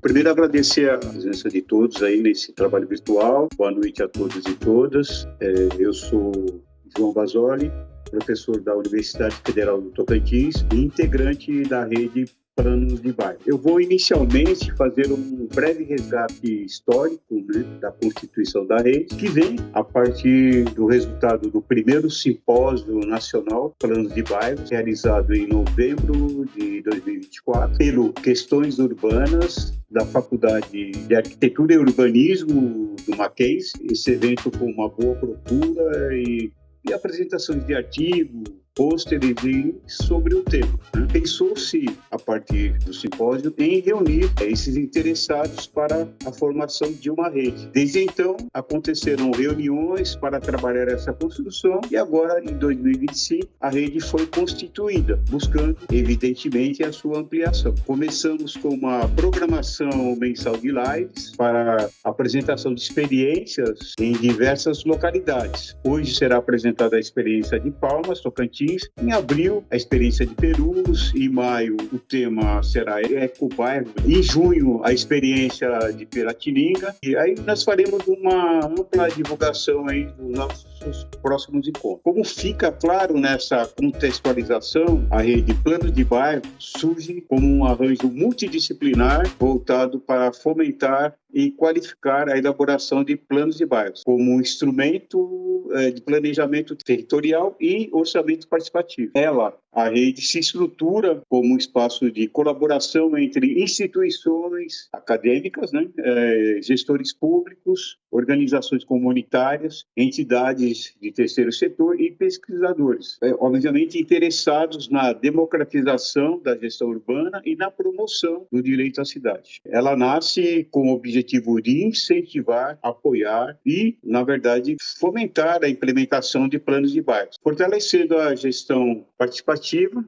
Primeiro, agradecer a presença de todos aí nesse trabalho virtual. Boa noite a todos e todas. Eu sou João Basoli, professor da Universidade Federal do Tocantins e integrante da rede Planos de Bairro. Eu vou inicialmente fazer um breve resgate histórico, da constituição da rede, que vem a partir do resultado do primeiro simpósio nacional Planos de Bairro, realizado em novembro de 2024, pelo Questões Urbanas da Faculdade de Arquitetura e Urbanismo do Mackenzie. Esse evento com uma boa procura e apresentações de artigos, pôsteres sobre o tema. Pensou-se, a partir do simpósio, em reunir esses interessados para a formação de uma rede. Desde então, aconteceram reuniões para trabalhar essa construção e agora, em 2025, a rede foi constituída, buscando, evidentemente, a sua ampliação. Começamos com uma programação mensal de lives para apresentação de experiências em diversas localidades. Hoje será apresentada a experiência de Palmas, Tocantins. Em abril, a experiência de Perus. Em maio, o tema será Ecobairro. Em junho, a experiência de Piratininga. E aí nós faremos uma ampla divulgação aí dos nossos próximos encontros. Como fica claro nessa contextualização, a rede Planos de Bairro surge como um arranjo multidisciplinar voltado para fomentar e qualificar a elaboração de planos de bairros como um instrumento de planejamento territorial e orçamento participativo. A rede se estrutura como um espaço de colaboração entre instituições acadêmicas, gestores públicos, organizações comunitárias, entidades de terceiro setor e pesquisadores, obviamente interessados na democratização da gestão urbana e na promoção do direito à cidade. Ela nasce com o objetivo de incentivar, apoiar e, na verdade, fomentar a implementação de planos de bairros, fortalecendo a gestão participativa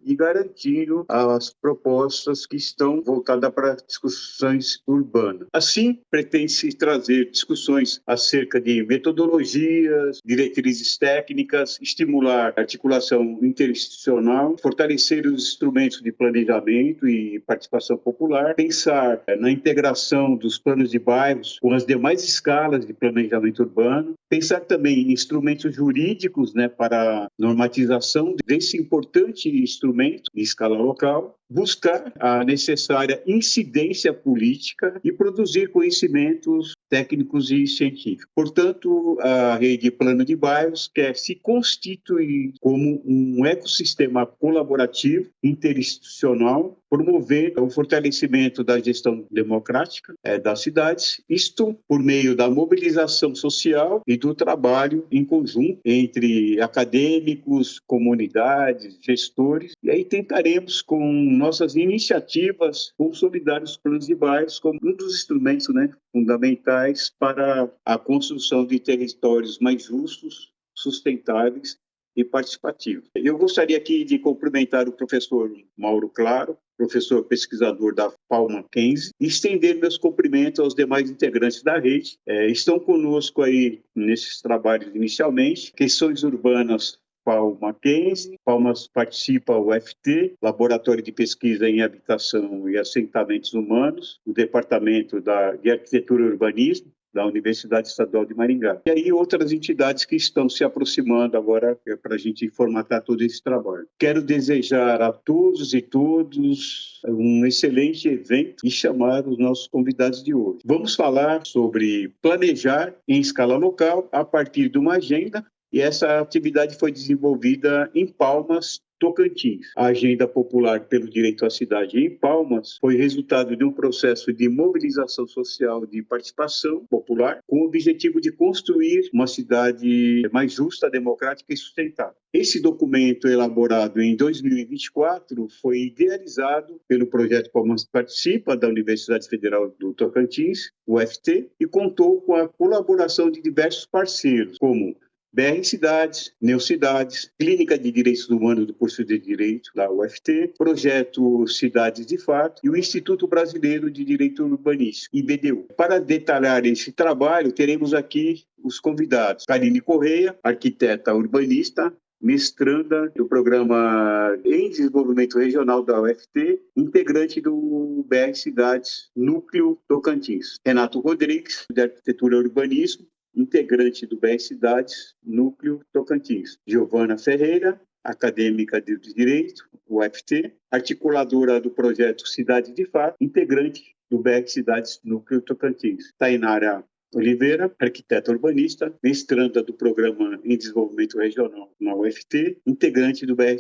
e garantindo as propostas que estão voltadas para discussões urbanas. Assim, pretende-se trazer discussões acerca de metodologias, diretrizes técnicas, estimular a articulação interinstitucional, fortalecer os instrumentos de planejamento e participação popular, pensar na integração dos planos de bairros com as demais escalas de planejamento urbano, pensar também em instrumentos jurídicos para normatização desse importante instrumento em escala local, buscar a necessária incidência política e produzir conhecimentos técnicos e científicos. Portanto, a rede Plano de Bairros quer se constituir como um ecossistema colaborativo, interinstitucional, promover o fortalecimento da gestão democrática das cidades, isto por meio da mobilização social e do trabalho em conjunto entre acadêmicos, comunidades, gestores, e aí tentaremos, com nossas iniciativas, consolidar os planos de bairros como um dos instrumentos fundamentais para a construção de territórios mais justos, sustentáveis e participativos. Eu gostaria aqui de cumprimentar o professor Mauro Claro, professor pesquisador da FAO Mackenzie, e estender meus cumprimentos aos demais integrantes da rede. Estão conosco aí nesses trabalhos inicialmente, Questões Urbanas FAO Mackenzie, Palmas participa o UFT, Laboratório de Pesquisa em Habitação e Assentamentos Humanos, o Departamento de Arquitetura e Urbanismo, da Universidade Estadual de Maringá. E aí outras entidades que estão se aproximando agora para a gente formatar todo esse trabalho. Quero desejar a todos e todas um excelente evento e chamar os nossos convidados de hoje. Vamos falar sobre planejar em escala local a partir de uma agenda, e essa atividade foi desenvolvida em Palmas, Tocantins. A Agenda Popular pelo Direito à Cidade em Palmas foi resultado de um processo de mobilização social de participação popular com o objetivo de construir uma cidade mais justa, democrática e sustentável. Esse documento, elaborado em 2024, foi idealizado pelo projeto Palmas Participa, da Universidade Federal do Tocantins, UFT, e contou com a colaboração de diversos parceiros, como BR Cidades, Neocidades, Clínica de Direitos Humanos do curso de Direito da UFT, Projeto Cidades de Fato e o Instituto Brasileiro de Direito Urbanístico, IBDU. Para detalhar esse trabalho, teremos aqui os convidados: Karine Correia, arquiteta urbanista, mestranda do Programa em Desenvolvimento Regional da UFT, integrante do BR Cidades Núcleo Tocantins. Renato Rodrigues, de Arquitetura e Urbanismo, integrante do BR Cidades Núcleo Tocantins. Giovana Ferreira, acadêmica de Direito, UFT, articuladora do projeto Cidade de Fato, integrante do BR Cidades Núcleo Tocantins. Tainara Oliveira, arquiteta urbanista, mestranda do Programa em Desenvolvimento Regional na UFT, integrante do BR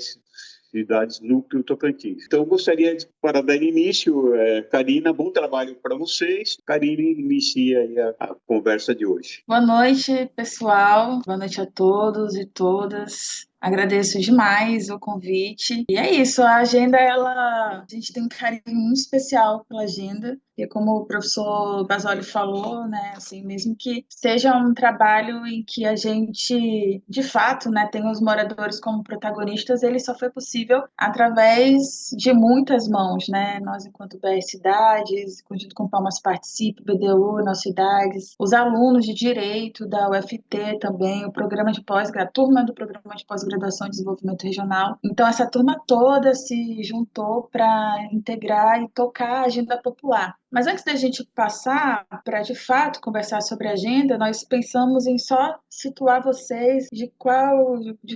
Cidades Núcleo Tocantins. Então, gostaria de, para dar início, Karina, bom trabalho para vocês. Karina, inicia aí a conversa de hoje. Boa noite, pessoal. Boa noite a todos e todas. Agradeço demais o convite. E é isso, a agenda, a gente tem um carinho muito especial pela agenda. E como o professor Basoli falou, né, assim, mesmo que seja um trabalho em que a gente, de fato, né, tem os moradores como protagonistas, ele só foi possível através de muitas mãos, né? Nós, enquanto BR Cidades, junto com Palmas Participe, BDU, Nas Cidades, os alunos de Direito da UFT também, o programa de pós-graduação, turma do programa de pós-graduação em Desenvolvimento Regional. Então, essa turma toda se juntou para integrar e tocar a agenda popular. Mas antes da gente passar para, de fato, conversar sobre a agenda, nós pensamos em só situar vocês de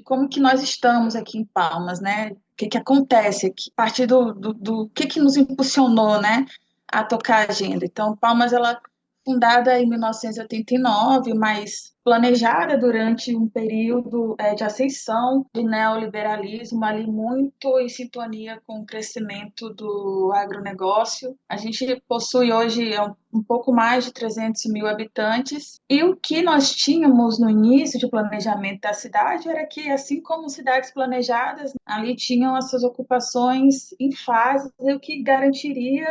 como que nós estamos aqui em Palmas, né? O que acontece aqui, a partir do que nos impulsionou, né, a tocar a agenda. Então, Palmas, ela fundada em 1989, mas planejada durante um período de ascensão do neoliberalismo, ali muito em sintonia com o crescimento do agronegócio. A gente possui hoje um pouco mais de 300 mil habitantes, e o que nós tínhamos no início de planejamento da cidade era que, assim como cidades planejadas, ali tinham as suas ocupações em fases, o que garantiria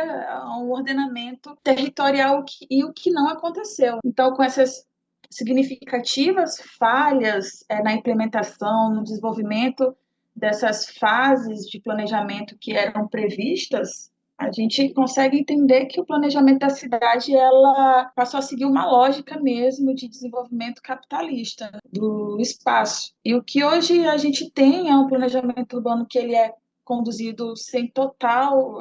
um ordenamento territorial e o que não aconteceu. Então, com essas significativas falhas na implementação, no desenvolvimento dessas fases de planejamento que eram previstas, a gente consegue entender que o planejamento da cidade ela passou a seguir uma lógica mesmo de desenvolvimento capitalista do espaço. E o que hoje a gente tem é um planejamento urbano que ele é conduzido sem total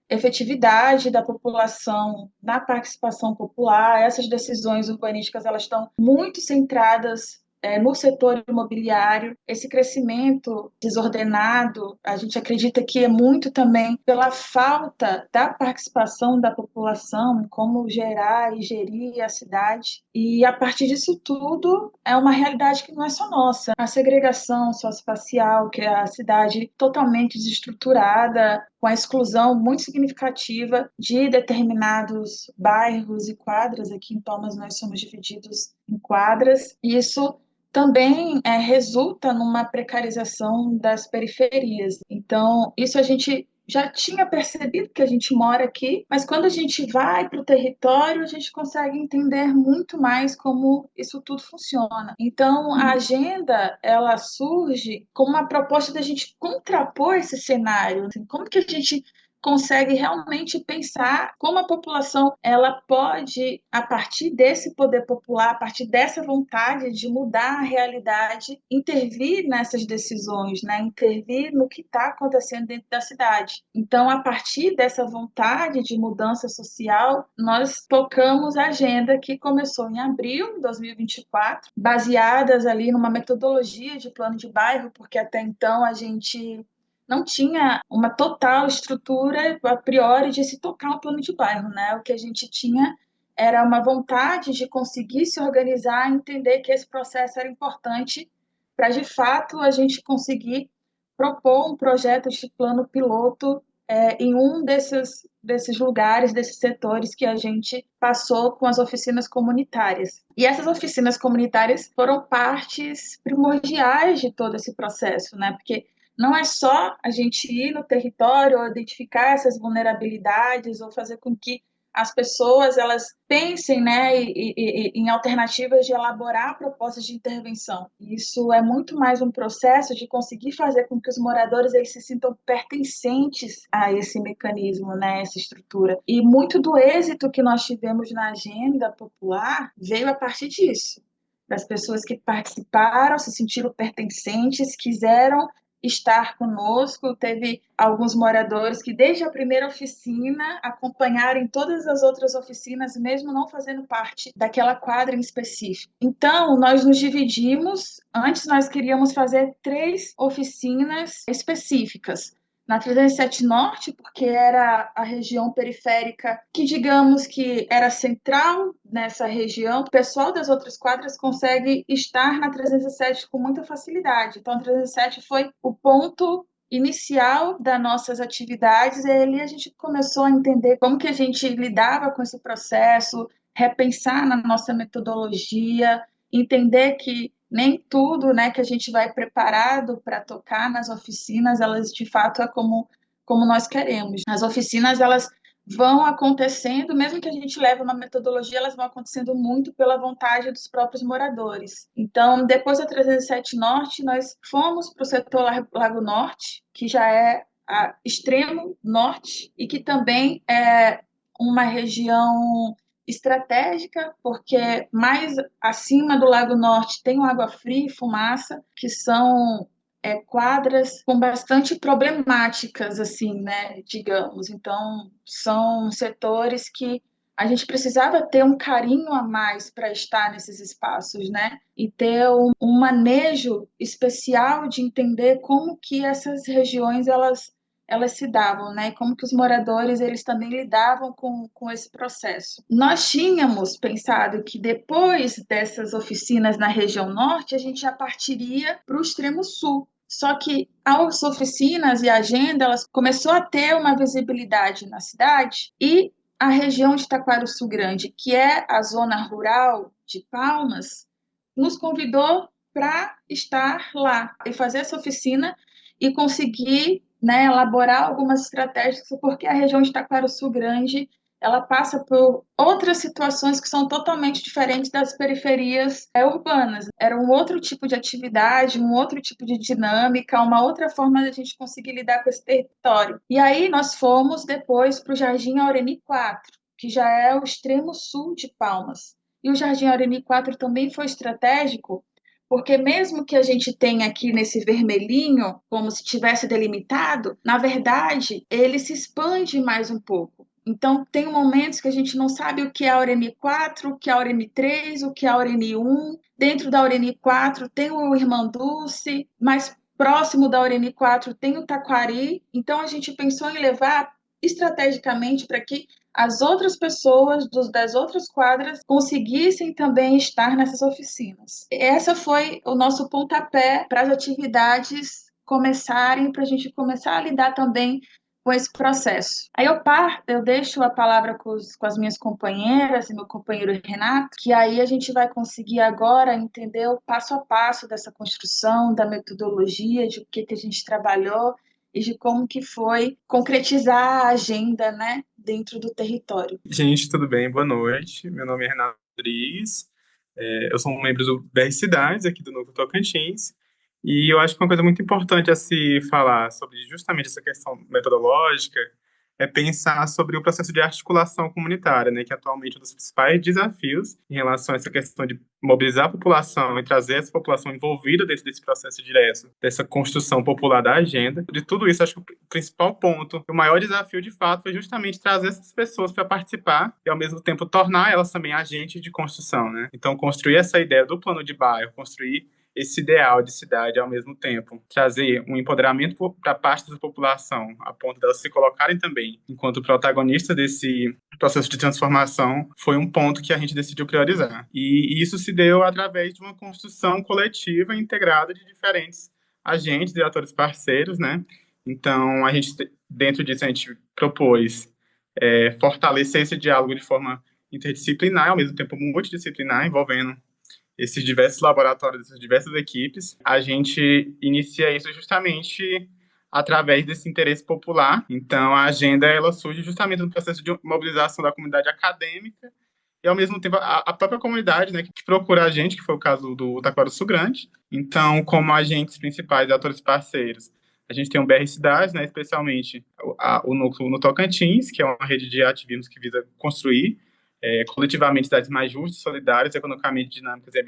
efetividade da população na participação popular. Essas decisões urbanísticas elas estão muito centradas no setor imobiliário. Esse crescimento desordenado, a gente acredita que é muito também pela falta da participação da população em como gerar e gerir a cidade. E a partir disso tudo, é uma realidade que não é só nossa. A segregação socioespacial, que é a cidade totalmente desestruturada, com a exclusão muito significativa de determinados bairros e quadras. Aqui em Palmas nós somos divididos em quadras, e isso também resulta numa precarização das periferias. Então, isso a gente já tinha percebido que a gente mora aqui, mas quando a gente vai para o território, a gente consegue entender muito mais como isso tudo funciona. Então, a agenda, ela surge como uma proposta da gente contrapor esse cenário. Assim, como que a gente consegue realmente pensar como a população ela pode, a partir desse poder popular, a partir dessa vontade de mudar a realidade, intervir nessas decisões, né? Intervir no que está acontecendo dentro da cidade. Então, a partir dessa vontade de mudança social, nós tocamos a agenda que começou em abril de 2024, baseadas ali numa metodologia de plano de bairro, porque até então a gente não tinha uma total estrutura a priori de se tocar um plano de bairro, né? O que a gente tinha era uma vontade de conseguir se organizar, entender que esse processo era importante para, de fato, a gente conseguir propor um projeto de plano piloto em um desses lugares, desses setores que a gente passou com as oficinas comunitárias. E essas oficinas comunitárias foram partes primordiais de todo esse processo, né? Porque não é só a gente ir no território ou identificar essas vulnerabilidades ou fazer com que as pessoas elas pensem, né, em alternativas de elaborar propostas de intervenção. Isso é muito mais um processo de conseguir fazer com que os moradores eles se sintam pertencentes a esse mecanismo, né, essa estrutura. E muito do êxito que nós tivemos na agenda popular veio a partir disso. das pessoas que participaram, se sentiram pertencentes, quiseram estar conosco. Teve alguns moradores que, desde a primeira oficina, acompanharam todas as outras oficinas, mesmo não fazendo parte daquela quadra em específico. Então, nós nos dividimos. Antes, nós queríamos fazer 3 oficinas específicas. Na 307 Norte, porque era a região periférica que, digamos que era central nessa região, o pessoal das outras quadras consegue estar na 307 com muita facilidade. Então, a 307 foi o ponto inicial das nossas atividades, e ali a gente começou a entender como que a gente lidava com esse processo, repensar na nossa metodologia, entender que nem tudo, né, que a gente vai preparado para tocar nas oficinas, elas de fato é como nós queremos. As oficinas, elas vão acontecendo, mesmo que a gente leve uma metodologia, elas vão acontecendo muito pela vontade dos próprios moradores. Então, depois da 307 Norte, nós fomos para o setor Lago Norte, que já é a extremo norte e que também é uma região estratégica, porque mais acima do Lago Norte tem o Água Fria e Fumaça, que são quadras com bastante problemáticas, assim, né, digamos. Então, são setores que a gente precisava ter um carinho a mais para estar nesses espaços, né, e ter um manejo especial de entender como que essas regiões elas se davam, né? Como que os moradores eles também lidavam com esse processo. Nós tínhamos pensado que depois dessas oficinas na região norte, a gente já partiria para o extremo sul. Só que as oficinas e a agenda, elas começou a ter uma visibilidade na cidade e a região de Taquarussu Grande, que é a zona rural de Palmas, nos convidou para estar lá e fazer essa oficina e conseguir, né, elaborar algumas estratégias, porque a região de Taquarussu Grande ela passa por outras situações que são totalmente diferentes das periferias urbanas. Era um outro tipo de atividade, um outro tipo de dinâmica, uma outra forma de a gente conseguir lidar com esse território. E aí nós fomos depois para o Jardim Aureni 4, que já é o extremo sul de Palmas. E o Jardim Aureni 4 também foi estratégico, porque mesmo que a gente tenha aqui nesse vermelhinho, como se tivesse delimitado, na verdade, ele se expande mais um pouco. Então, tem momentos que a gente não sabe o que é a Aureni 4, o que é a Aureni 3, o que é a Aureni 1. Dentro da Aureni 4 tem o Irmã Dulce, mais próximo da Aureni 4 tem o Taquari. Então, a gente pensou em levar estrategicamente para que as outras pessoas das outras quadras conseguissem também estar nessas oficinas. Essa foi o nosso pontapé para as atividades começarem, para a gente começar a lidar também com esse processo. Aí eu deixo a palavra com as minhas companheiras e meu companheiro Renato, que aí a gente vai conseguir agora entender o passo a passo dessa construção, da metodologia, de o que a gente trabalhou e de como que foi concretizar a agenda, né, dentro do território. Gente, tudo bem? Boa noite. Meu nome é Renato Rodrigues. Eu sou um membro do BR Cidades, aqui do Núcleo Tocantins. E eu acho que uma coisa muito importante a se falar sobre justamente essa questão metodológica é pensar sobre o processo de articulação comunitária, né, que atualmente é um dos principais desafios em relação a essa questão de mobilizar a população e trazer essa população envolvida dentro desse processo direto, dessa construção popular da agenda. De tudo isso, acho que o principal ponto, o maior desafio, de fato, foi justamente trazer essas pessoas para participar e, ao mesmo tempo, tornar elas também agentes de construção, né? Então, construir essa ideia do plano de bairro, construir esse ideal de cidade ao mesmo tempo, trazer um empoderamento para parte da população, a ponto delas se colocarem também enquanto protagonistas desse processo de transformação, foi um ponto que a gente decidiu priorizar. E isso se deu através de uma construção coletiva e integrada de diferentes agentes e atores parceiros, né? Então, dentro disso, a gente propôs fortalecer esse diálogo de forma interdisciplinar, ao mesmo tempo multidisciplinar, envolvendo esses diversos laboratórios, essas diversas equipes. A gente inicia isso justamente através desse interesse popular. Então, a agenda ela surge justamente no processo de mobilização da comunidade acadêmica e, ao mesmo tempo, a própria comunidade, né, que procura a gente, que foi o caso do Taquarussu Grande. Então, como agentes principais, atores parceiros, a gente tem o BR Cidades, né, especialmente o núcleo no Tocantins, que é uma rede de ativismos que visa construir coletivamente cidades mais justas, solidárias, economicamente dinâmicas e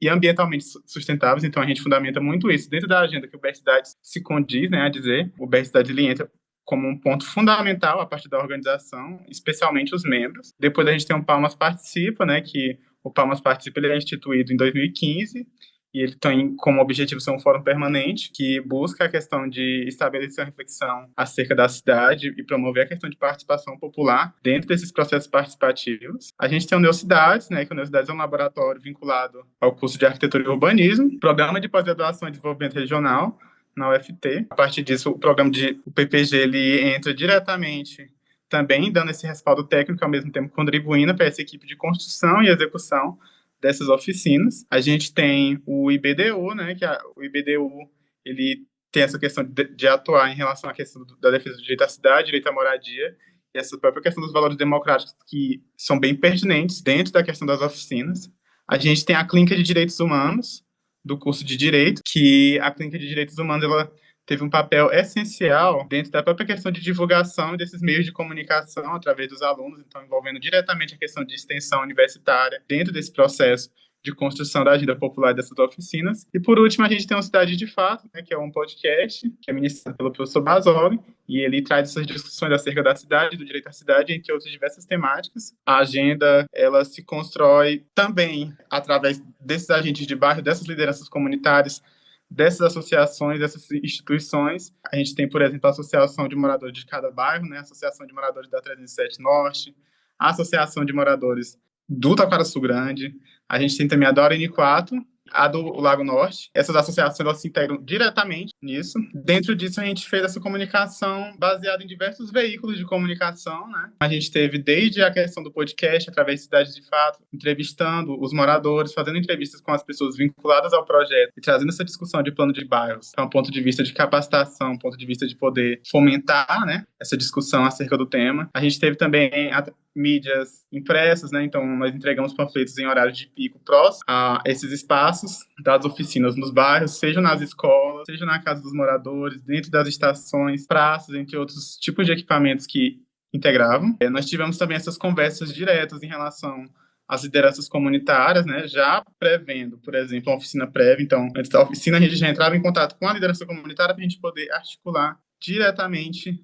e ambientalmente sustentáveis. Então, a gente fundamenta muito isso dentro da agenda que o BR Cidades se condiz, né, a dizer. O BR Cidades, ele entra como um ponto fundamental a partir da organização, especialmente os membros. Depois a gente tem o Palmas Participa, né, que o Palmas Participa, ele é instituído em 2015, e ele tem como objetivo ser um fórum permanente que busca a questão de estabelecer uma reflexão acerca da cidade e promover a questão de participação popular dentro desses processos participativos. A gente tem o Neocidades, né, que o Neocidades é um laboratório vinculado ao curso de Arquitetura e Urbanismo, Programa de Pós-Graduação em Desenvolvimento Regional, na UFT. A partir disso, o PPG, ele entra diretamente também dando esse respaldo técnico, ao mesmo tempo contribuindo para essa equipe de construção e execução dessas oficinas. A gente tem o IBDU, né, o IBDU, ele tem essa questão de atuar em relação à questão da defesa do direito à cidade, direito à moradia, e essa própria questão dos valores democráticos que são bem pertinentes dentro da questão das oficinas. A gente tem a Clínica de Direitos Humanos, do curso de Direito, que a Clínica de Direitos Humanos, ela teve um papel essencial dentro da própria questão de divulgação desses meios de comunicação através dos alunos, então envolvendo diretamente a questão de extensão universitária dentro desse processo de construção da agenda popular dessas oficinas. E, por último, a gente tem o Cidade de Fato, né, que é um podcast que é ministrado pelo professor Basoli, e ele traz essas discussões acerca da cidade, do direito à cidade, entre outras diversas temáticas. A agenda, ela se constrói também através desses agentes de bairro, dessas lideranças comunitárias, dessas associações, dessas instituições. A gente tem, por exemplo, a Associação de Moradores de cada bairro, né? A Associação de Moradores da 307 Norte, a Associação de Moradores do Taquaraçu Grande, a gente tem também a da ORN4, a do Lago Norte. Essas associações, elas se integram diretamente nisso. Dentro disso, a gente fez essa comunicação baseada em diversos veículos de comunicação, né? A gente teve desde a questão do podcast, através de Cidade de Fato, entrevistando os moradores, fazendo entrevistas com as pessoas vinculadas ao projeto e trazendo essa discussão de plano de bairros para um ponto de vista de capacitação, um ponto de vista de poder fomentar, né, essa discussão acerca do tema. A gente teve também mídias impressas, né? Então, nós entregamos panfletos em horário de pico próximo a esses espaços das oficinas nos bairros, seja nas escolas, seja na casa dos moradores, dentro das estações, praças, entre outros tipos de equipamentos que integravam. Nós tivemos também essas conversas diretas em relação às lideranças comunitárias, né? Já prevendo, por exemplo, uma oficina prévia. Então, antes da oficina, a gente já entrava em contato com a liderança comunitária para a gente poder articular diretamente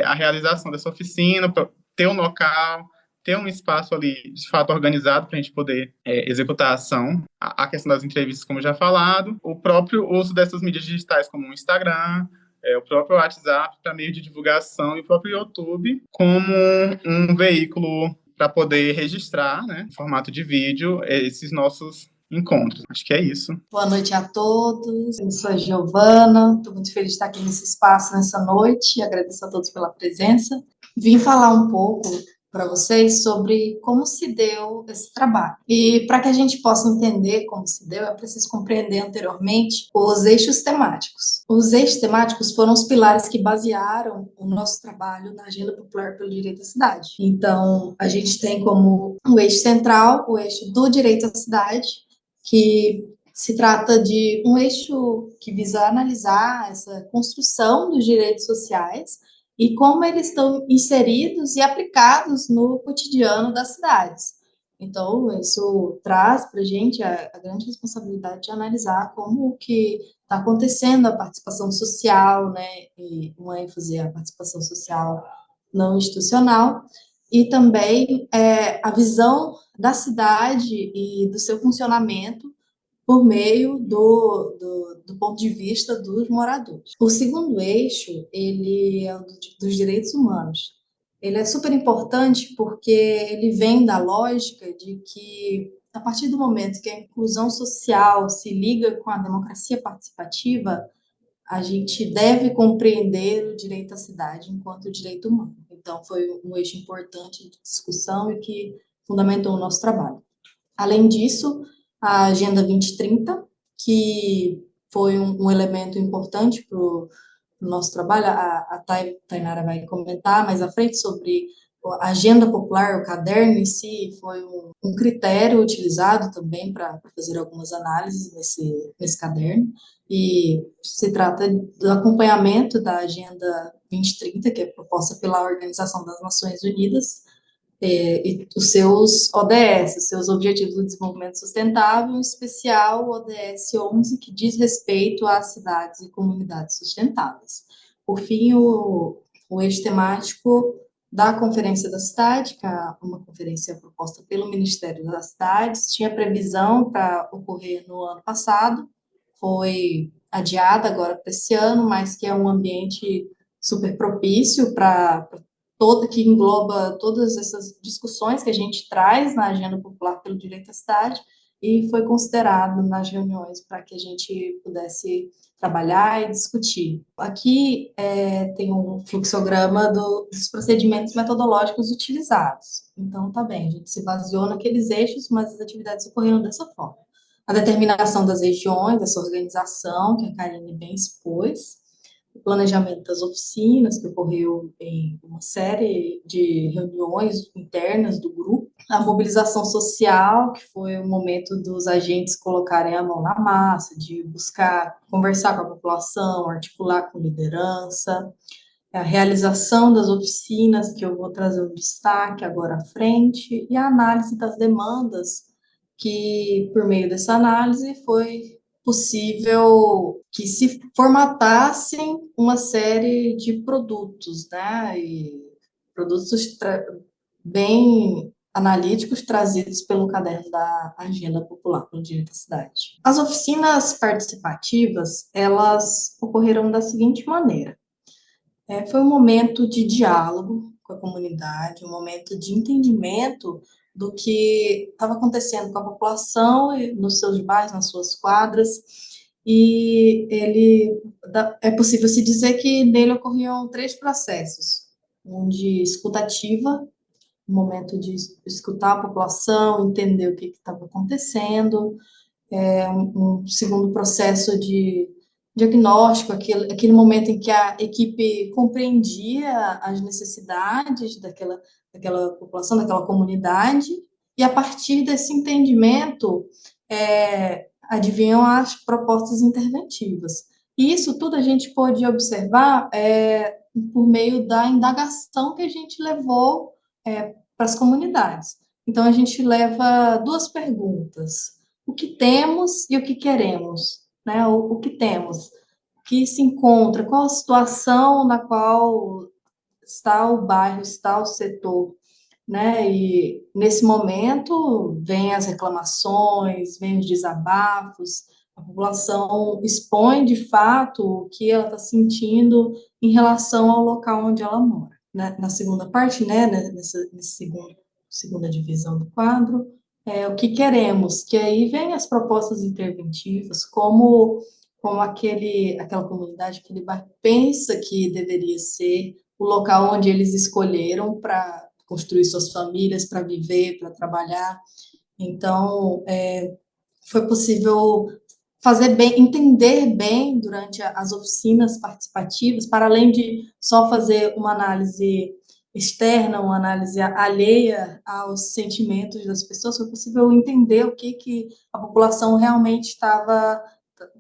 a realização dessa oficina, ter um local, ter um espaço ali de fato organizado para a gente poder executar a ação. A questão das entrevistas, como já falado, o próprio uso dessas mídias digitais como o Instagram, o próprio WhatsApp para meio de divulgação e o próprio YouTube como um veículo para poder registrar, né, em formato de vídeo, esses nossos encontros. Acho que é isso. Boa noite a todos. Eu sou a Giovana. Estou muito feliz de estar aqui nesse espaço nessa noite. Agradeço a todos pela presença. Vim falar um pouco para vocês sobre como se deu esse trabalho. E para que a gente possa entender como se deu, é preciso compreender anteriormente os eixos temáticos. Os eixos temáticos foram os pilares que basearam o nosso trabalho na Agenda Popular pelo Direito à Cidade. Então, a gente tem como o eixo central o eixo do direito à cidade, que se trata de um eixo que visa analisar essa construção dos direitos sociais e como eles estão inseridos e aplicados no cotidiano das cidades. Então, isso traz para a gente a grande responsabilidade de analisar como que está acontecendo a participação social, né, e uma ênfase à participação social não institucional, e também a visão da cidade e do seu funcionamento por meio do ponto de vista dos moradores. O segundo eixo, ele é o dos direitos humanos. Ele é super importante porque ele vem da lógica de que, a partir do momento que a inclusão social se liga com a democracia participativa, a gente deve compreender o direito à cidade enquanto direito humano. Então, foi um eixo importante de discussão e que fundamentou o nosso trabalho. Além disso, a Agenda 2030, que foi um elemento importante para o nosso trabalho. A Tainara vai comentar mais à frente sobre a agenda popular, o caderno em si, foi um critério utilizado também para fazer algumas análises nesse caderno, e se trata do acompanhamento da Agenda 2030, que é proposta pela Organização das Nações Unidas, e os seus ODS, os seus Objetivos do Desenvolvimento Sustentável, em especial o ODS 11, que diz respeito às cidades e comunidades sustentáveis. Por fim, o eixo temático da Conferência da Cidade, que é uma conferência proposta pelo Ministério das Cidades, tinha previsão para ocorrer no ano passado, foi adiada agora para esse ano, mas que é um ambiente super propício para que engloba todas essas discussões que a gente traz na Agenda Popular pelo Direito à Cidade, e foi considerado nas reuniões para que a gente pudesse trabalhar e discutir. Aqui tem um fluxograma dos procedimentos metodológicos utilizados. Então, tá bem, a gente se baseou naqueles eixos, mas as atividades ocorreram dessa forma. A determinação das regiões, essa organização, que a Karine bem expôs, o planejamento das oficinas, que ocorreu em uma série de reuniões internas do grupo, a mobilização social, que foi o momento dos agentes colocarem a mão na massa, de buscar conversar com a população, articular com liderança, a realização das oficinas, que eu vou trazer um destaque agora à frente, e a análise das demandas, que por meio dessa análise foi possível que se formatassem uma série de produtos, né, e produtos bem analíticos trazidos pelo caderno da Agenda Popular pelo Direito à Cidade. As oficinas participativas, elas ocorreram da seguinte maneira. Foi um momento de diálogo com a comunidade, um momento de entendimento do que estava acontecendo com a população nos seus bairros, nas suas quadras, e é possível se dizer que nele ocorriam 3 processos: um de escutativa, um momento de escutar a população, entender o que estava acontecendo, um segundo processo de diagnóstico, aquele momento em que a equipe compreendia as necessidades daquela população, daquela comunidade, e a partir desse entendimento, advinham as propostas interventivas. E isso tudo a gente pôde observar por meio da indagação que a gente levou para as comunidades. Então, a gente leva 2 perguntas: o que temos e o que queremos, né? O que temos, o que se encontra, qual a situação na qual está o bairro, está o setor, né? E nesse momento vêm as reclamações, vêm os desabafos, a população expõe de fato o que ela está sentindo em relação ao local onde ela mora. Na segunda parte, né, nessa segunda divisão do quadro, o que queremos, que aí vem as propostas interventivas, como aquela comunidade, aquele bairro pensa que deveria ser o local onde eles escolheram para construir suas famílias, para viver, para trabalhar. Então, foi possível entender bem durante as oficinas participativas, para além de só fazer uma análise externa, uma análise alheia aos sentimentos das pessoas, foi possível entender o que a população realmente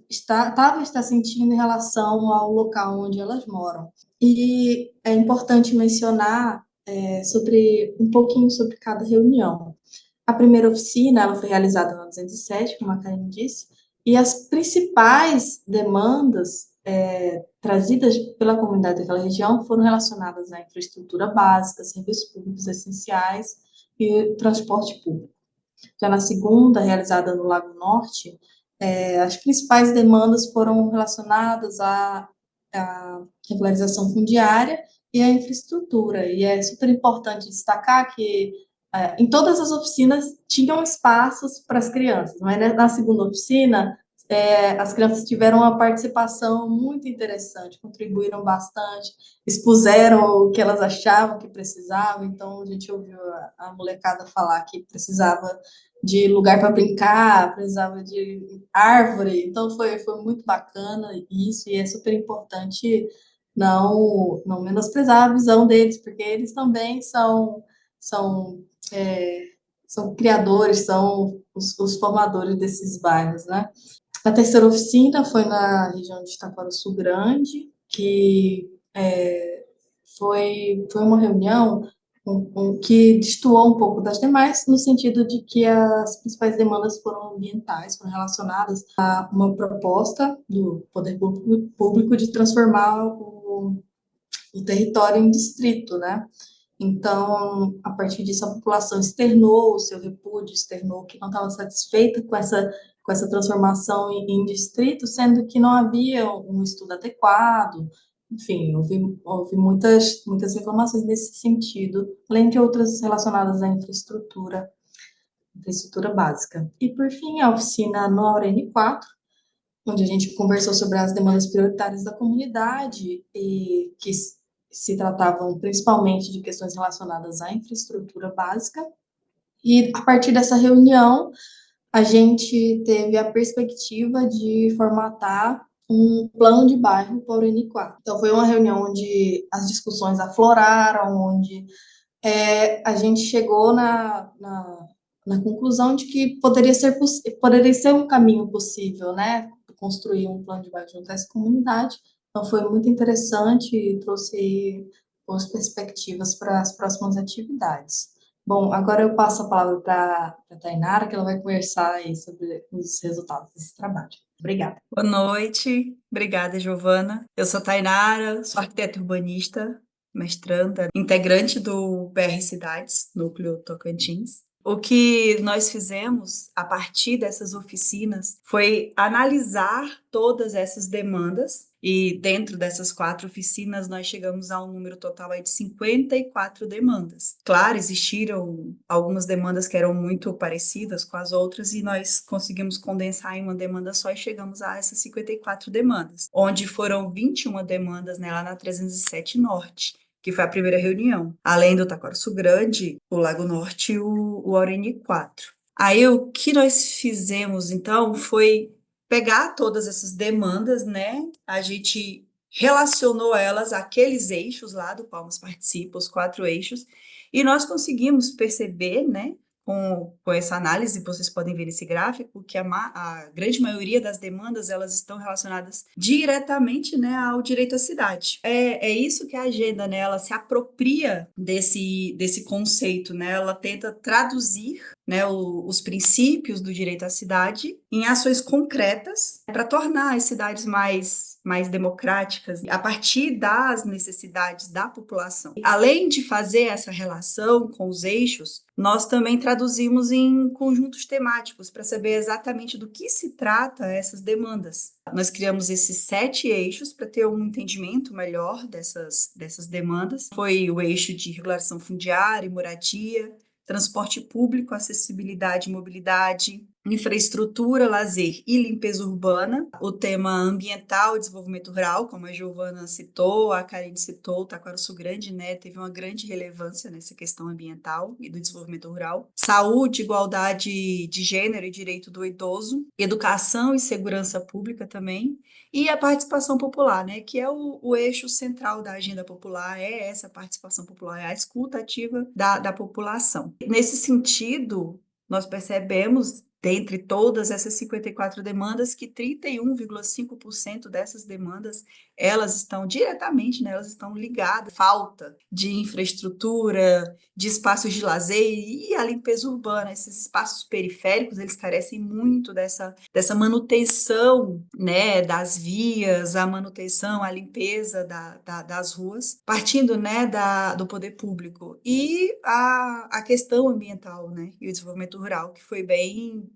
está sentindo em relação ao local onde elas moram. E é importante mencionar um pouquinho sobre cada reunião. A primeira oficina ela foi realizada na 207, como a Karine disse, e as principais demandas trazidas pela comunidade daquela região foram relacionadas à infraestrutura básica, serviços públicos essenciais e transporte público. Já na segunda, realizada no Lago Norte, as principais demandas foram relacionadas à regularização fundiária e à infraestrutura. E é super importante destacar que em todas as oficinas tinham espaços para as crianças, mas na segunda oficina as crianças tiveram uma participação muito interessante, contribuíram bastante, expuseram o que elas achavam que precisavam. Então a gente ouviu a molecada falar que precisava de lugar para brincar, precisava de árvore. Então foi muito bacana isso, e é super importante não menosprezar a visão deles, porque eles também são criadores, são os formadores desses bairros, né? A terceira oficina foi na região de Taquarussu Grande, que foi uma reunião que destoou um pouco das demais, no sentido de que as principais demandas foram ambientais, foram relacionadas a uma proposta do poder público de transformar o território em distrito, né? Então, a partir disso, a população externou o seu repúdio, externou que não estava satisfeita com essa transformação em distrito, sendo que não havia um estudo adequado. Enfim, houve muitas reclamações nesse sentido, além de outras relacionadas à infraestrutura básica. E, por fim, a oficina no Aurene 4, onde a gente conversou sobre as demandas prioritárias da comunidade e que se tratavam principalmente de questões relacionadas à infraestrutura básica. E a partir dessa reunião, a gente teve a perspectiva de formatar um plano de bairro para o UNI4. Então, foi uma reunião onde as discussões afloraram, onde a gente chegou na conclusão de que poderia ser um caminho possível, né? Construir um plano de bairro junto a essa comunidade. Então, foi muito interessante e trouxe boas perspectivas para as próximas atividades. Bom, agora eu passo a palavra para a Tainara, que ela vai conversar aí sobre os resultados desse trabalho. Obrigada. Boa noite, obrigada, Giovana. Eu sou Tainara, sou arquiteta urbanista, mestranda, integrante do BR Cidades, Núcleo Tocantins. O que nós fizemos a partir dessas oficinas foi analisar todas essas demandas e dentro dessas 4 oficinas nós chegamos a um número total aí de 54 demandas. Claro, existiram algumas demandas que eram muito parecidas com as outras e nós conseguimos condensar em uma demanda só e chegamos a essas 54 demandas, onde foram 21 demandas, né, lá na 307 Norte, que foi a primeira reunião. Além do Taquaraçu Grande, o Lago Norte e o Aurene 4. Aí o que nós fizemos, então, foi pegar todas essas demandas, né? A gente relacionou elas àqueles eixos lá do Palmas Participa, os 4 eixos, e nós conseguimos perceber, né, com essa análise, vocês podem ver esse gráfico, que a grande maioria das demandas, elas estão relacionadas diretamente, né, ao direito à cidade. É isso que a agenda, né, ela se apropria desse conceito, né, ela tenta traduzir, né, os princípios do direito à cidade em ações concretas para tornar as cidades mais democráticas a partir das necessidades da população. Além de fazer essa relação com os eixos, nós também traduzimos em conjuntos temáticos para saber exatamente do que se trata essas demandas. Nós criamos esses 7 eixos para ter um entendimento melhor dessas demandas. Foi o eixo de regulação fundiária e moradia, transporte público, acessibilidade e mobilidade, infraestrutura, lazer e limpeza urbana, o tema ambiental e desenvolvimento rural, como a Giovana citou, a Karine citou, o Taquaraçu Grande, né, teve uma grande relevância nessa questão ambiental e do desenvolvimento rural, saúde, igualdade de gênero e direito do idoso, educação e segurança pública também, e a participação popular, né, que é o eixo central da agenda popular, é essa participação popular, é a escuta ativa da população. Nesse sentido, nós percebemos, dentre todas essas 54 demandas, que 31,5% dessas demandas, elas estão diretamente, né, elas estão ligadas à falta de infraestrutura, de espaços de lazer e a limpeza urbana. Esses espaços periféricos, eles carecem muito dessa manutenção, né, das vias, a manutenção, a limpeza das ruas, partindo, né, do poder público. E a questão ambiental, né, e o desenvolvimento rural, que foi bem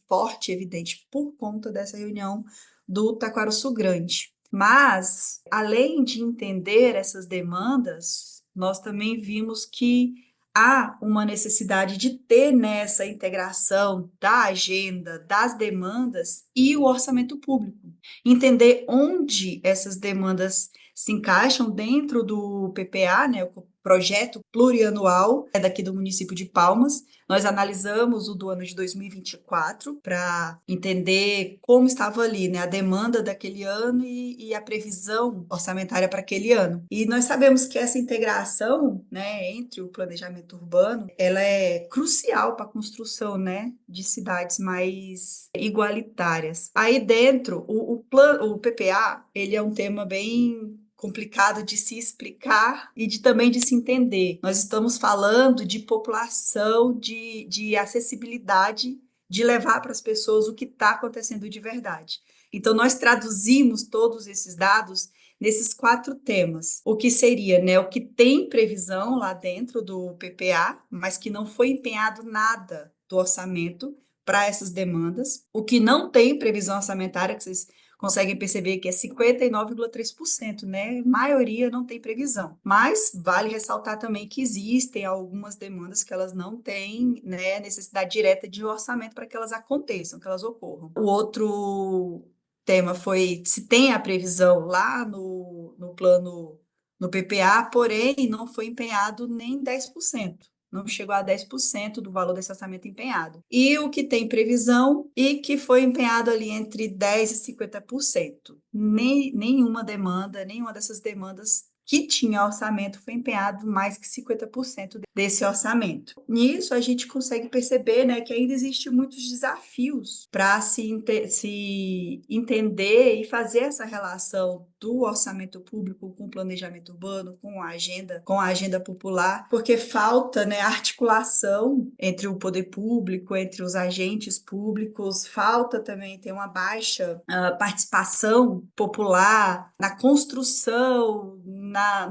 forte, evidente, por conta dessa reunião do Taquaraçu Grande. Mas, além de entender essas demandas, nós também vimos que há uma necessidade de ter nessa integração da agenda, das demandas e o orçamento público. Entender onde essas demandas se encaixam dentro do PPA, né, o projeto plurianual daqui do município de Palmas. Nós analisamos o do ano de 2024 para entender como estava ali, né, a demanda daquele ano e a previsão orçamentária para aquele ano. E nós sabemos que essa integração, né, entre o planejamento urbano, ela é crucial para a construção, né, de cidades mais igualitárias. Aí dentro, o PPA, ele é um tema bem complicado de se explicar e também de se entender. Nós estamos falando de população, de acessibilidade, de levar para as pessoas o que está acontecendo de verdade. Então, nós traduzimos todos esses dados nesses 4 temas. O que seria, né, o que tem previsão lá dentro do PPA, mas que não foi empenhado nada do orçamento para essas demandas. O que não tem previsão orçamentária, que vocês conseguem perceber que é 59,3%, né? A maioria não tem previsão. Mas vale ressaltar também que existem algumas demandas que elas não têm, né, necessidade direta de orçamento para que elas aconteçam, que elas ocorram. O outro tema foi se tem a previsão lá no plano, no PPA, porém não foi empenhado nem 10%. Não chegou a 10% do valor desse orçamento empenhado. E o que tem previsão e que foi empenhado ali entre 10% e 50%. Nenhuma demanda, nenhuma dessas demandas que tinha orçamento foi empenhado mais que 50% desse orçamento. Nisso, a gente consegue perceber, né, que ainda existem muitos desafios para se entender e fazer essa relação do orçamento público com o planejamento urbano, com a agenda popular, porque falta, né, articulação entre o poder público, entre os agentes públicos, falta também ter uma baixa participação popular na construção,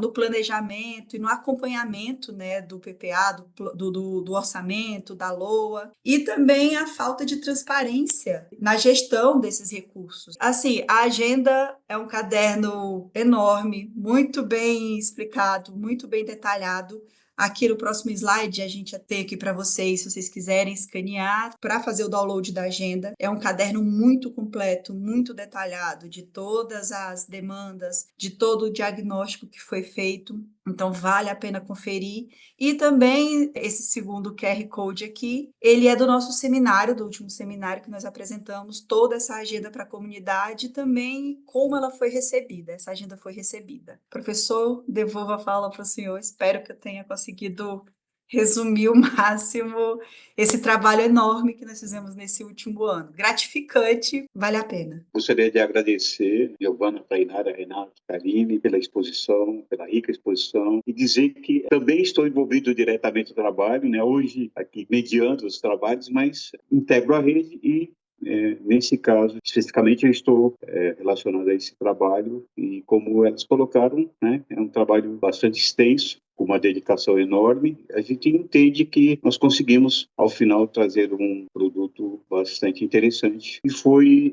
no planejamento e no acompanhamento, né, do PPA, do orçamento, da LOA, e também a falta de transparência na gestão desses recursos. Assim, a agenda é um caderno enorme, muito bem explicado, muito bem detalhado. Aqui no próximo slide a gente vai ter aqui para vocês, se vocês quiserem escanear para fazer o download da agenda. É um caderno muito completo, muito detalhado de todas as demandas, de todo o diagnóstico que foi feito. Então vale a pena conferir. E também esse segundo QR Code aqui, ele é do nosso seminário, do último seminário que nós apresentamos, toda essa agenda para a comunidade e também como ela foi recebida, essa agenda foi recebida. Professor, devolvo a fala para o senhor, espero que eu tenha conseguido resumir o máximo esse trabalho enorme que nós fizemos nesse último ano. Gratificante, vale a pena. Gostaria de agradecer, Giovana, Tainara, Renato, Karine, pela exposição, pela rica exposição, e dizer que também estou envolvido diretamente no trabalho, né? Hoje, aqui, mediando os trabalhos, mas integro a rede e nesse caso, especificamente, eu estou relacionado a esse trabalho e, como elas colocaram, né, é um trabalho bastante extenso, com uma dedicação enorme. A gente entende que nós conseguimos, ao final, trazer um produto bastante interessante. E foi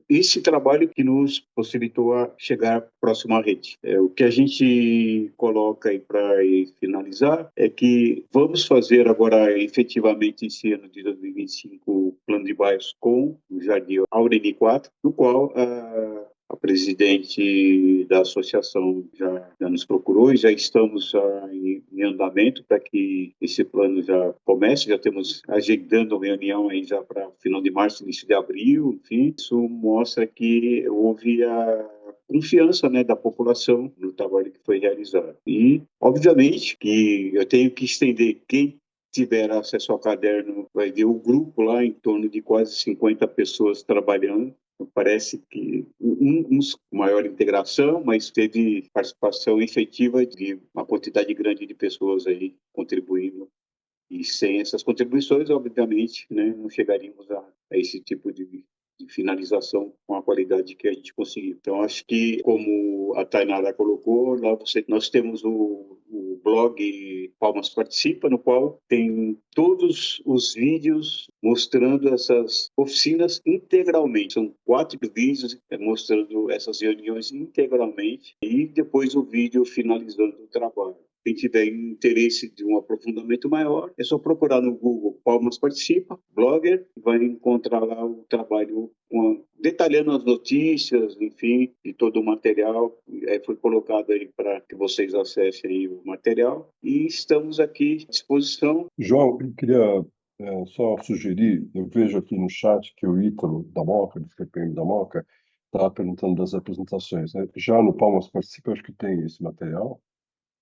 esse trabalho que nos possibilitou a chegar próximo à rede. O que a gente coloca aí para finalizar é que vamos fazer agora, efetivamente, esse ano de 2025, o plano de bairros com o Jardim Aureli 4, no qual a presidente da associação já nos procurou e já estamos em andamento para que esse plano já comece. Já estamos agendando reunião aí já para final de março, início de abril. Enfim, isso mostra que houve a confiança, né, da população no trabalho que foi realizado. E, obviamente, que eu tenho que estender quem tiver acesso ao caderno vai ver o grupo lá em torno de quase 50 pessoas trabalhando. Parece que uns com maior integração, mas teve participação efetiva de uma quantidade grande de pessoas aí contribuindo. E sem essas contribuições, obviamente, né, não chegaríamos a esse tipo de finalização com a qualidade que a gente conseguiu. Então, acho que, como a Tainara colocou, lá nós temos o blog Palmas Participa, no qual tem todos os vídeos mostrando essas oficinas integralmente. São 4 vídeos mostrando essas reuniões integralmente e depois o vídeo finalizando o trabalho. Quem tiver interesse de um aprofundamento maior, é só procurar no Google Palmas Participa, blogger, vai encontrar lá o trabalho detalhando as notícias, enfim, de todo o material. Foi colocado aí para que vocês acessem aí o material e estamos aqui à disposição. João, eu queria só sugerir, eu vejo aqui no chat que o Ítalo da Moca, do CPM da Moca, está perguntando das apresentações, né? Já no Palmas Participa, acho que tem esse material.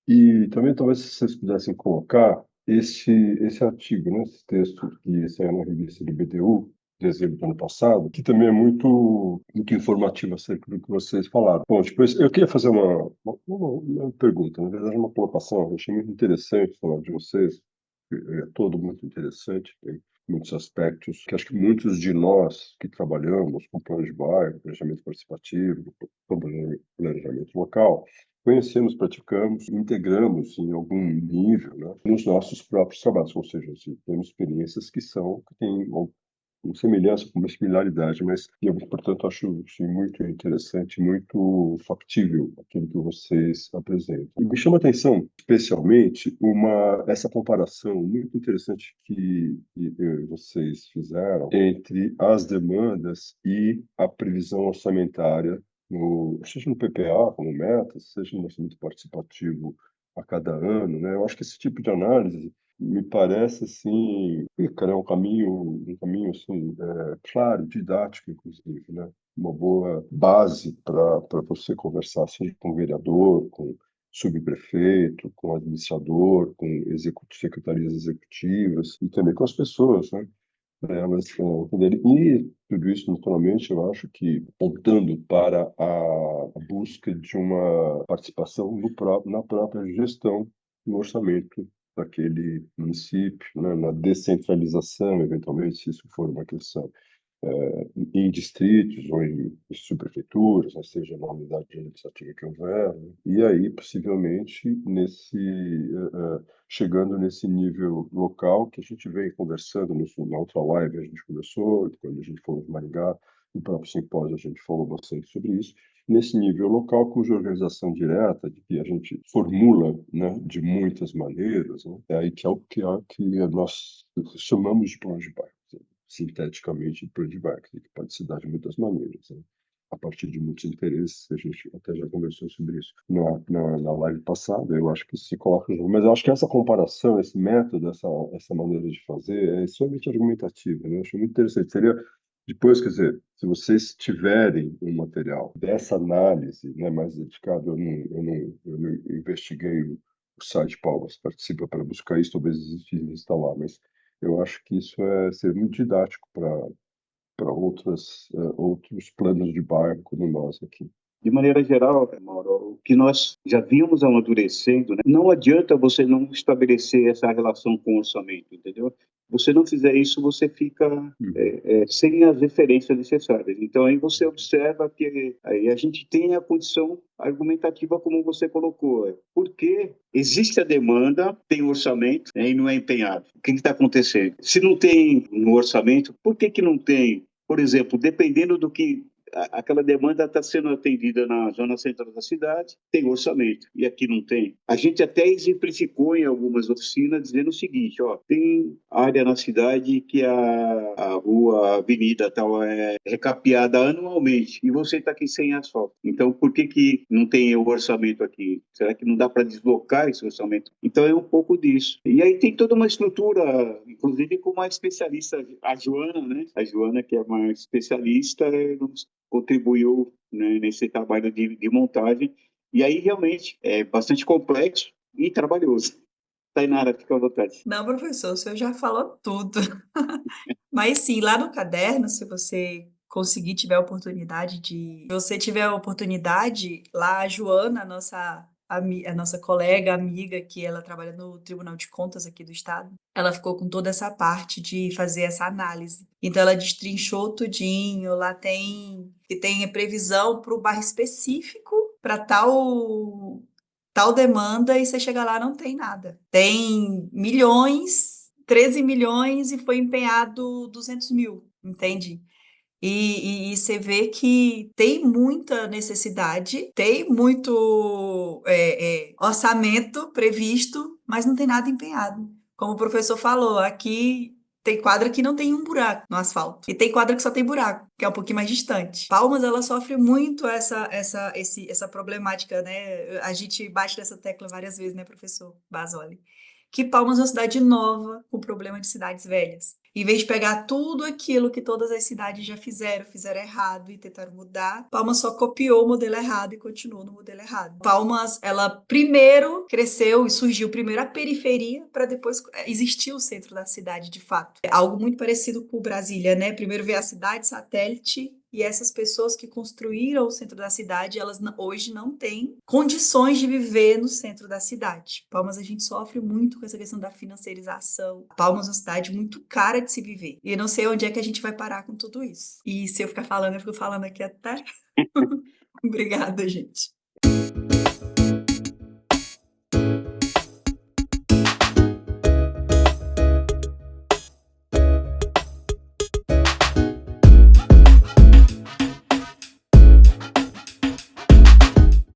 E também, talvez, se vocês pudessem colocar esse artigo, né, esse texto que saiu na revista do BDU, dezembro do ano passado, que também é muito informativo acerca do que vocês falaram. Bom, depois eu queria fazer uma pergunta, na verdade uma colocação. Eu achei muito interessante falar de vocês, é todo muito interessante, tem muitos aspectos que acho que muitos de nós que trabalhamos com plano de bairro, planejamento participativo, com planejamento local, conhecemos, praticamos, integramos em algum nível, né, nos nossos próprios trabalhos, ou seja, assim, temos experiências que têm com semelhança, com uma similaridade, mas eu, portanto, acho assim, muito interessante, muito factível aquilo que vocês apresentam. E me chama a atenção, especialmente, essa comparação muito interessante que vocês fizeram entre as demandas e a previsão orçamentária, seja no PPA, como meta, seja no orçamento participativo a cada ano, né? Eu acho que esse tipo de análise me parece assim, cara, é um caminho assim, claro, didático, inclusive, né? Uma boa base para você conversar, seja com o vereador, com subprefeito, com o administrador, com secretarias executivas e também com as pessoas, né? Para elas entenderem. E tudo isso, naturalmente, eu acho que apontando para a busca de uma participação na própria gestão do orçamento daquele município, né? Na descentralização, eventualmente, se isso for uma questão, em distritos ou em subprefeituras, né, seja na unidade administrativa que houver, né? E aí, possivelmente, chegando nesse nível local que a gente vem conversando na outra live, a gente conversou, quando a gente falou de Maringá, no próprio simpósio a gente falou bastante sobre isso, nesse nível local, cuja organização direta, de que a gente formula, né, de muitas maneiras, né, é aí que nós chamamos de plano de bairro, sinteticamente, de plano de bairro, que pode se dar de muitas maneiras, né, a partir de muitos interesses. A gente até já conversou sobre isso na live passada. Eu acho que se coloca junto, mas eu acho que essa comparação, esse método, essa maneira de fazer é extremamente argumentativa, né? Eu acho muito interessante. Seria depois, quer dizer, se vocês tiverem um material dessa análise, né, mais dedicado, eu não investiguei o site Palmas Participa para buscar isso, talvez exista lá, mas eu acho que isso ser muito didático para outros planos de bairro como nós aqui. De maneira geral, Mauro, o que nós já vimos amadurecendo, né? Não adianta você não estabelecer essa relação com o orçamento, entendeu? Você não fizer isso, você fica sem as referências necessárias. Então, aí você observa que aí a gente tem a condição argumentativa, como você colocou. Porque existe a demanda, tem o orçamento, né, e não é empenhado. O que está acontecendo? Se não tem no orçamento, por que não tem? Por exemplo, dependendo do que aquela demanda está sendo atendida na zona central da cidade, tem orçamento, e aqui não tem. A gente até exemplificou em algumas oficinas dizendo o seguinte, ó, tem área na cidade que a rua, a avenida tal é recapeada anualmente, e você está aqui sem asfalto. Então, por que não tem o orçamento aqui? Será que não dá para deslocar esse orçamento? Então, é um pouco disso. E aí tem toda uma estrutura, inclusive com uma especialista, a Joana, né? A Joana, que é uma especialista, contribuiu, né, nesse trabalho de montagem. E aí, realmente, é bastante complexo e trabalhoso. Tainara, fica à vontade. Não, professor, o senhor já falou tudo. Mas sim, lá no caderno, se você conseguir, tiver a oportunidade, lá a Joana, a nossa colega, amiga, que ela trabalha no Tribunal de Contas aqui do Estado, ela ficou com toda essa parte de fazer essa análise. Então, ela destrinchou tudinho, lá tem a previsão para o bairro específico, para tal demanda, e você chega lá, não tem nada. Tem milhões, 13 milhões, e foi empenhado 200 mil, entende? E você vê que tem muita necessidade, tem muito orçamento previsto, mas não tem nada empenhado. Como o professor falou, aqui tem quadra que não tem um buraco no asfalto. E tem quadra que só tem buraco, que é um pouquinho mais distante. Palmas, ela sofre muito essa problemática, né? A gente bate nessa tecla várias vezes, né, professor Basoli? que Palmas é uma cidade nova com problema de cidades velhas. Em vez de pegar tudo aquilo que todas as cidades já fizeram errado e tentaram mudar, Palmas só copiou o modelo errado e continuou no modelo errado. Palmas, ela primeiro cresceu e surgiu primeiro a periferia para depois existir o centro da cidade de fato. É algo muito parecido com Brasília, né? Primeiro veio a cidade satélite e essas pessoas que construíram o centro da cidade, elas hoje não têm condições de viver no centro da cidade. Palmas, a gente sofre muito com essa questão da financiarização. Palmas é uma cidade muito cara de se viver. E eu não sei onde é que a gente vai parar com tudo isso. E se eu ficar falando, eu fico falando aqui até. Obrigada, gente.